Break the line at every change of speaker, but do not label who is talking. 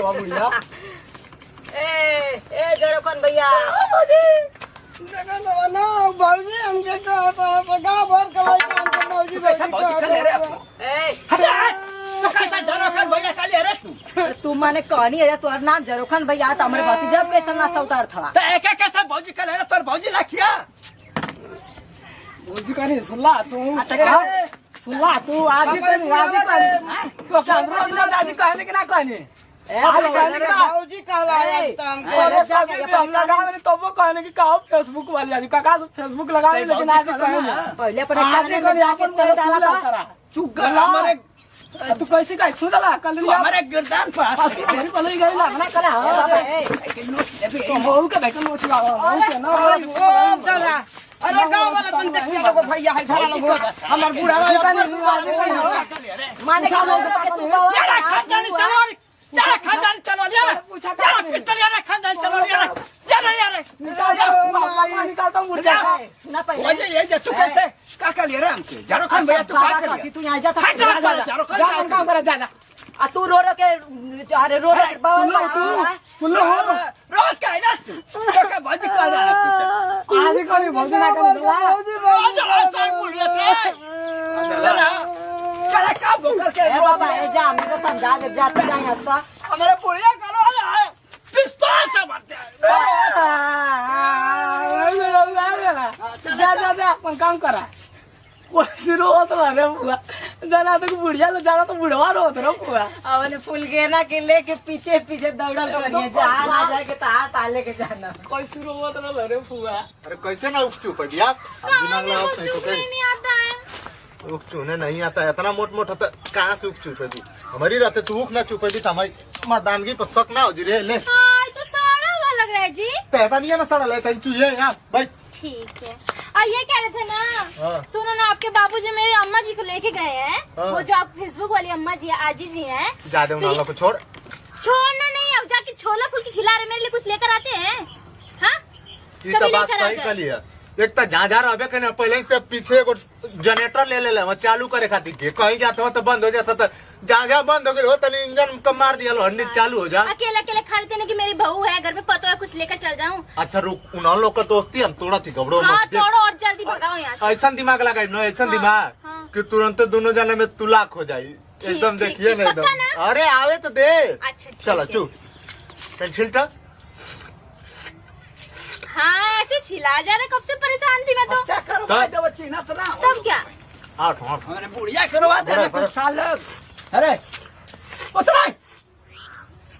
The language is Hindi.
बुढ़वा बुढ़िया।
ए जरोखन भैया
ना बाबूजी हमके गाँव भर कलाई हमके बाबूजी
तू माने कहनी है तोहर नाम जरोखन भैया तो हमारे भतीजा कैसा नाश्ता उतार था
तो एक एक कैसे भौजी कल है तोर भौजी लाखिया भौजी का नहीं सुनला तू आज तो चांद्रा दादी कहने की ना कहने
बाबूजी
तो वो कहने की कहो फेसबुक वाली आज काका फेसबुक लगा लेकिन आज
पहले
चुप कर तू कैसे का छू दला कल हमारे गिरदान पास मेरी पलई गई लागना कला तो बहु का बैठन मोच लावा
चला अरे गाँव वाला तुम देखिए लोगो भैया है झरा लोगो हमार बूढ़ा
माने
यार खानदानी तलवार यार पिस्तौल यार खानदानी तलवार यार निकालता हूँ मुर्जा
ना पहले
ये तू कैसे का ले रहा हमके जरोखन भैया तू का कर
तू यहाँ जा
जरोखन काम कर जा
आ तू रो के अरे रो
सुन लो रोज का है ना तू का भौजी का जा आज को नहीं भौजी ना कर आज बुढ़िया के चला का बोकर के
बाबा जा हमने तो समझा दे जाते जाए हंसता
हमारे बुढ़िया करो पिस्तौल से मारते जा अपन काम करा कोई रोत रे बुआ जाना तो बुढ़िया ले जाना तो बुढ़वा रोत रे बुआ
ಅವನ फूल के ना के लेके पीछे पीछे दौड़ल करिए जहां ना जाए के तहां ताले के जाना
कोई रोत रे बुआ
अरे कैसे ना उपचू पड़िया
नहीं आता है
उपचूने नहीं आता है इतना मोट मोट होता कहाँ से उपचू पे तू हमारी रहते तू उख ना चुपे दी हमारी मर्दानगी पर शक ना हो जी रे ले
हाँ तो सड़ा हुआ लग रहा है जी
पैदा नहीं है ना सड़ा लेता चूहे यहाँ भाई
ठीक है और ये कह रहे थे ना
हाँ।
सुनो ना आपके बाबूजी मेरी अम्मा जी को लेके गए हैं
हाँ।
वो जो आप फेसबुक वाली अम्मा जी आजी जी हैं
ज्यादा उन लोगों को छोड़
छोड़ना नहीं अब जाके छोला फुल्की खिला रहे मेरे लिए कुछ लेकर आते हैं हाँ
ये तो बात सही कर लिया एक तो जहाँ जा रहा है पहले से पीछे एगो जनरेटर ले वहाँ चालू करे खातिर के कहीं जाते हो तो बंद हो जाता था जहाँ बंद हो गई हो तो इंजन कम मार दिया लो हंडी चालू हो जा
अकेले अकेले खा लेते ना कि मेरी बहू है घर पे पता है कुछ लेकर चल जाऊँ
अच्छा रुक उन लोग का दोस्ती हम तोड़ा थी घबरो
हाँ तोड़ो और जल्दी भगाओ यहाँ से
ऐसा दिमाग लगाई नो ऐसा दिमाग
हाँ।
कि तुरंत दोनों जने में तुलाक हो जाये एकदम
ठीक,
देखिए ना
पक्का
एकदम
ना?
अरे आवे तो दे
अच्छा ठीक
चलो
है।
चुप छिलता
हाँ ऐसे छिला जा रहा कब से परेशान थी मैं तो
क्या करवा दे बच्ची ना तो ना
तब क्या
आठ
हमारे बुढ़िया करवा दे तो साल अरे उतरा